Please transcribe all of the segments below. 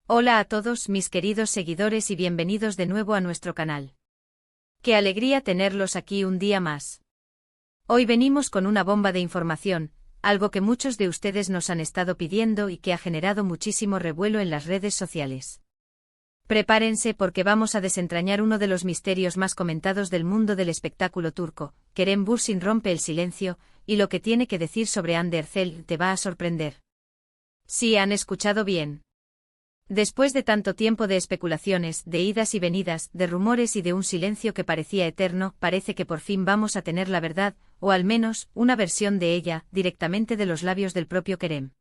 Hola a todos mis queridos seguidores y bienvenidos de nuevo a nuestro canal. Qué alegría tenerlos aquí un día más. Hoy venimos con una bomba de información, algo que muchos de ustedes nos han estado pidiendo y que ha generado muchísimo revuelo en las redes sociales. Prepárense porque vamos a desentrañar uno de los misterios más comentados del mundo del espectáculo turco. Kerem Bürsin rompe el silencio, y lo que tiene que decir sobre Hande Erçel te va a sorprender. Sí, han escuchado bien. Después de tanto tiempo de especulaciones, de idas y venidas, de rumores y de un silencio que parecía eterno, parece que por fin vamos a tener la verdad, o al menos, una versión de ella, directamente de los labios del propio Kerem.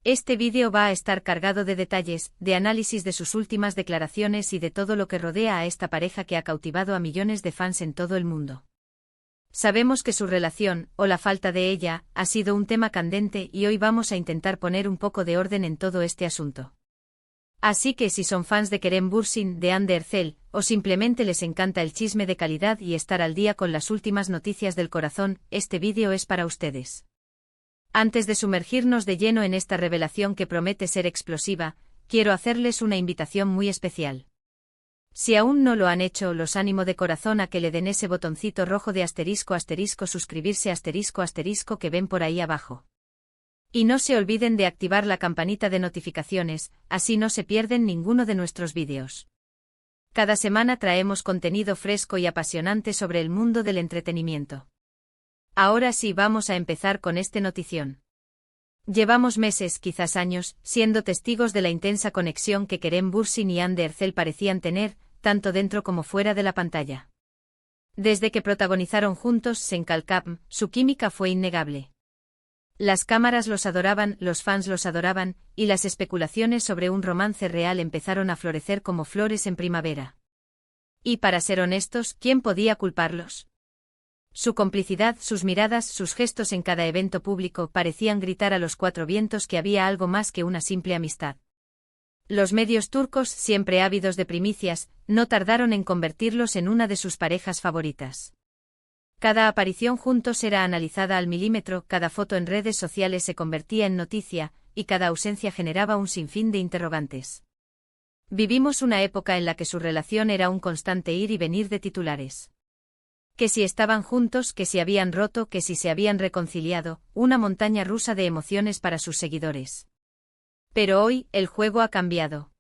Este vídeo va a estar cargado de detalles, de análisis de sus últimas declaraciones y de todo lo que rodea a esta pareja que ha cautivado a millones de fans en todo el mundo. Sabemos que su relación, o la falta de ella, ha sido un tema candente y hoy vamos a intentar poner un poco de orden en todo este asunto. Así que si son fans de Kerem Bürsin, de Hande Erçel, o simplemente les encanta el chisme de calidad y estar al día con las últimas noticias del corazón, este vídeo es para ustedes. Antes de sumergirnos de lleno en esta revelación que promete ser explosiva, quiero hacerles una invitación muy especial. Si aún no lo han hecho, los animo de corazón a que le den ese botoncito rojo de *** suscribirse *** que ven por ahí abajo. Y no se olviden de activar la campanita de notificaciones, así no se pierden ninguno de nuestros vídeos. Cada semana traemos contenido fresco y apasionante sobre el mundo del entretenimiento. Ahora sí vamos a empezar con este notición. Llevamos meses, quizás años, siendo testigos de la intensa conexión que Kerem Bürsin y Hande Erçel parecían tener, tanto dentro como fuera de la pantalla. Desde que protagonizaron juntos Senkalkam, su química fue innegable. Las cámaras los adoraban, los fans los adoraban, y las especulaciones sobre un romance real empezaron a florecer como flores en primavera. Y para ser honestos, ¿quién podía culparlos? Su complicidad, sus miradas, sus gestos en cada evento público parecían gritar a los cuatro vientos que había algo más que una simple amistad. Los medios turcos, siempre ávidos de primicias, no tardaron en convertirlos en una de sus parejas favoritas. Cada aparición juntos era analizada al milímetro, cada foto en redes sociales se convertía en noticia, y cada ausencia generaba un sinfín de interrogantes. Vivimos una época en la que su relación era un constante ir y venir de titulares. Que si estaban juntos, que si habían roto, que si se habían reconciliado, una montaña rusa de emociones para sus seguidores. Pero hoy, el juego ha cambiado.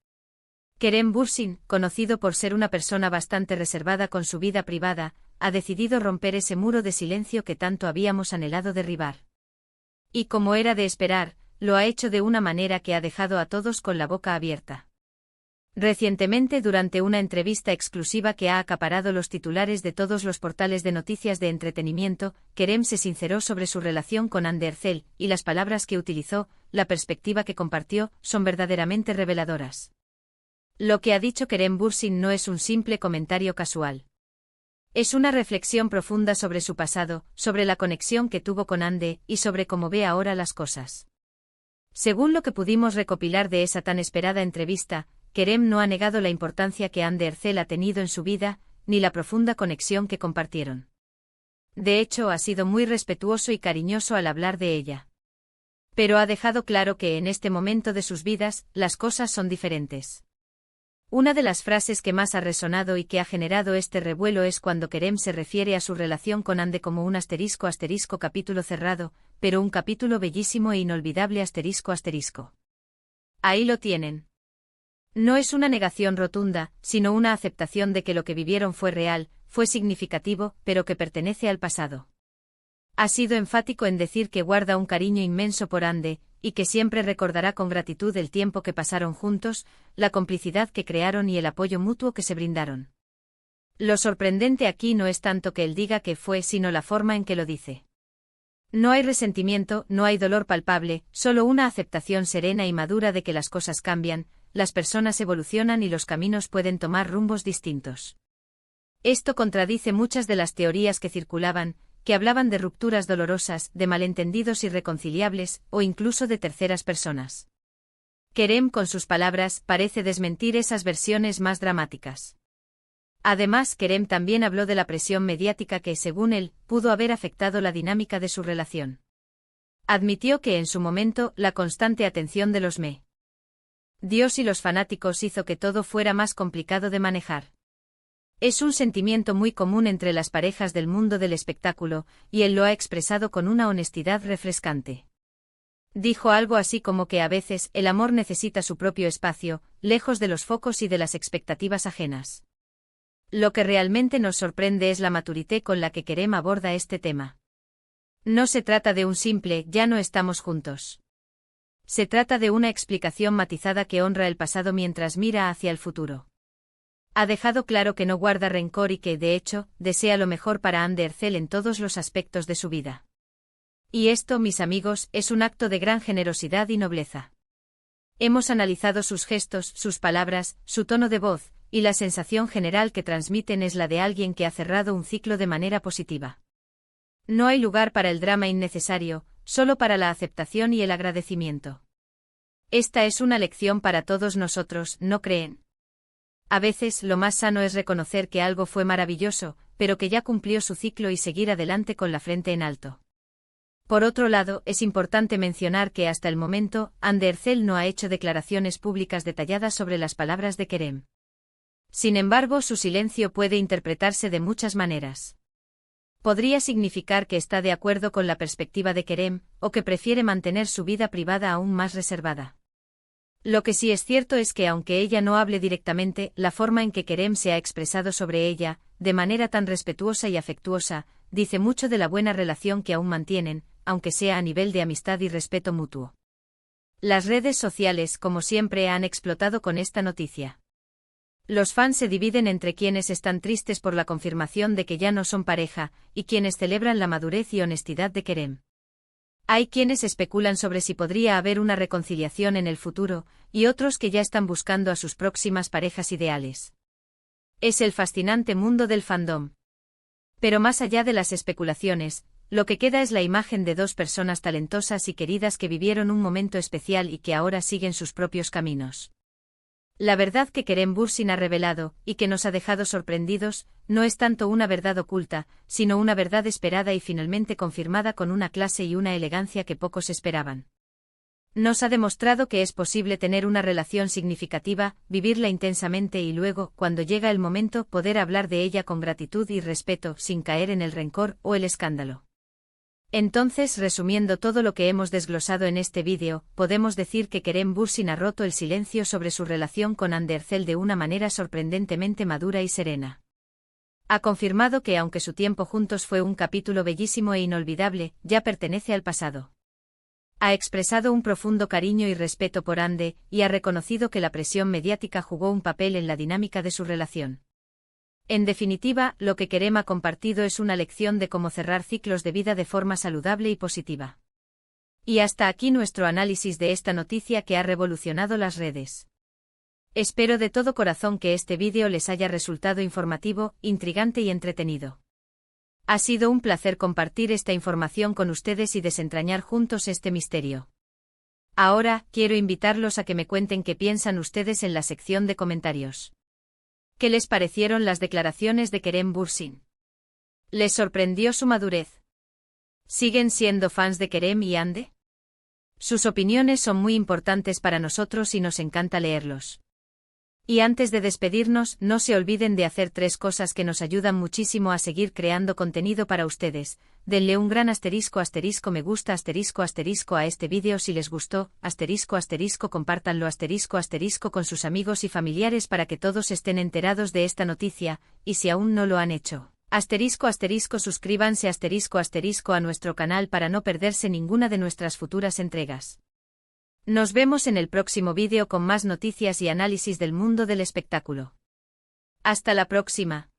Kerem Bürsin, conocido por ser una persona bastante reservada con su vida privada, ha decidido romper ese muro de silencio que tanto habíamos anhelado derribar. Y como era de esperar, lo ha hecho de una manera que ha dejado a todos con la boca abierta. Recientemente, durante una entrevista exclusiva que ha acaparado los titulares de todos los portales de noticias de entretenimiento, Kerem se sinceró sobre su relación con Hande Erçel, y las palabras que utilizó, la perspectiva que compartió, son verdaderamente reveladoras. Lo que ha dicho Kerem Bürsin no es un simple comentario casual. Es una reflexión profunda sobre su pasado, sobre la conexión que tuvo con Hande, y sobre cómo ve ahora las cosas. Según lo que pudimos recopilar de esa tan esperada entrevista, Kerem no ha negado la importancia que Hande Erçel ha tenido en su vida, ni la profunda conexión que compartieron. De hecho, ha sido muy respetuoso y cariñoso al hablar de ella. Pero ha dejado claro que en este momento de sus vidas, las cosas son diferentes. Una de las frases que más ha resonado y que ha generado este revuelo es cuando Kerem se refiere a su relación con Hande como un *** capítulo cerrado, pero un capítulo bellísimo e inolvidable ***. Ahí lo tienen. No es una negación rotunda, sino una aceptación de que lo que vivieron fue real, fue significativo, pero que pertenece al pasado. Ha sido enfático en decir que guarda un cariño inmenso por Hande, y que siempre recordará con gratitud el tiempo que pasaron juntos, la complicidad que crearon y el apoyo mutuo que se brindaron. Lo sorprendente aquí no es tanto que él diga que fue, sino la forma en que lo dice. No hay resentimiento, no hay dolor palpable, solo una aceptación serena y madura de que las cosas cambian, las personas evolucionan y los caminos pueden tomar rumbos distintos. Esto contradice muchas de las teorías que circulaban, que hablaban de rupturas dolorosas, de malentendidos irreconciliables, o incluso de terceras personas. Kerem, con sus palabras, parece desmentir esas versiones más dramáticas. Además, Kerem también habló de la presión mediática que, según él, pudo haber afectado la dinámica de su relación. Admitió que en su momento, la constante atención de los medios Dios y los fanáticos hizo que todo fuera más complicado de manejar. Es un sentimiento muy común entre las parejas del mundo del espectáculo, y él lo ha expresado con una honestidad refrescante. Dijo algo así como que a veces el amor necesita su propio espacio, lejos de los focos y de las expectativas ajenas. Lo que realmente nos sorprende es la maturité con la que Kerem aborda este tema. No se trata de un simple "ya no estamos juntos". Se trata de una explicación matizada que honra el pasado mientras mira hacia el futuro. Ha dejado claro que no guarda rencor y que, de hecho, desea lo mejor para Hande Erçel en todos los aspectos de su vida. Y esto, mis amigos, es un acto de gran generosidad y nobleza. Hemos analizado sus gestos, sus palabras, su tono de voz, y la sensación general que transmiten es la de alguien que ha cerrado un ciclo de manera positiva. No hay lugar para el drama innecesario, solo para la aceptación y el agradecimiento. Esta es una lección para todos nosotros, ¿no creen? A veces lo más sano es reconocer que algo fue maravilloso, pero que ya cumplió su ciclo y seguir adelante con la frente en alto. Por otro lado, es importante mencionar que hasta el momento, Hande Erçel no ha hecho declaraciones públicas detalladas sobre las palabras de Kerem. Sin embargo, su silencio puede interpretarse de muchas maneras. Podría significar que está de acuerdo con la perspectiva de Kerem, o que prefiere mantener su vida privada aún más reservada. Lo que sí es cierto es que aunque ella no hable directamente, la forma en que Kerem se ha expresado sobre ella, de manera tan respetuosa y afectuosa, dice mucho de la buena relación que aún mantienen, aunque sea a nivel de amistad y respeto mutuo. Las redes sociales, como siempre, han explotado con esta noticia. Los fans se dividen entre quienes están tristes por la confirmación de que ya no son pareja, y quienes celebran la madurez y honestidad de Kerem. Hay quienes especulan sobre si podría haber una reconciliación en el futuro, y otros que ya están buscando a sus próximas parejas ideales. Es el fascinante mundo del fandom. Pero más allá de las especulaciones, lo que queda es la imagen de dos personas talentosas y queridas que vivieron un momento especial y que ahora siguen sus propios caminos. La verdad que Kerem Bürsin ha revelado, y que nos ha dejado sorprendidos, no es tanto una verdad oculta, sino una verdad esperada y finalmente confirmada con una clase y una elegancia que pocos esperaban. Nos ha demostrado que es posible tener una relación significativa, vivirla intensamente y luego, cuando llega el momento, poder hablar de ella con gratitud y respeto, sin caer en el rencor o el escándalo. Entonces, resumiendo todo lo que hemos desglosado en este vídeo, podemos decir que Kerem Bürsin ha roto el silencio sobre su relación con Hande Erçel de una manera sorprendentemente madura y serena. Ha confirmado que aunque su tiempo juntos fue un capítulo bellísimo e inolvidable, ya pertenece al pasado. Ha expresado un profundo cariño y respeto por Hande, y ha reconocido que la presión mediática jugó un papel en la dinámica de su relación. En definitiva, lo que Kerem ha compartido es una lección de cómo cerrar ciclos de vida de forma saludable y positiva. Y hasta aquí nuestro análisis de esta noticia que ha revolucionado las redes. Espero de todo corazón que este vídeo les haya resultado informativo, intrigante y entretenido. Ha sido un placer compartir esta información con ustedes y desentrañar juntos este misterio. Ahora, quiero invitarlos a que me cuenten qué piensan ustedes en la sección de comentarios. ¿Qué les parecieron las declaraciones de Kerem Bürsin? ¿Les sorprendió su madurez? ¿Siguen siendo fans de Kerem y Hande? Sus opiniones son muy importantes para nosotros y nos encanta leerlos. Y antes de despedirnos, no se olviden de hacer 3 cosas que nos ayudan muchísimo a seguir creando contenido para ustedes. Denle un gran asterisco me gusta a este vídeo si les gustó, compártanlo con sus amigos y familiares para que todos estén enterados de esta noticia, y si aún no lo han hecho, suscríbanse a nuestro canal para no perderse ninguna de nuestras futuras entregas. Nos vemos en el próximo vídeo con más noticias y análisis del mundo del espectáculo. Hasta la próxima.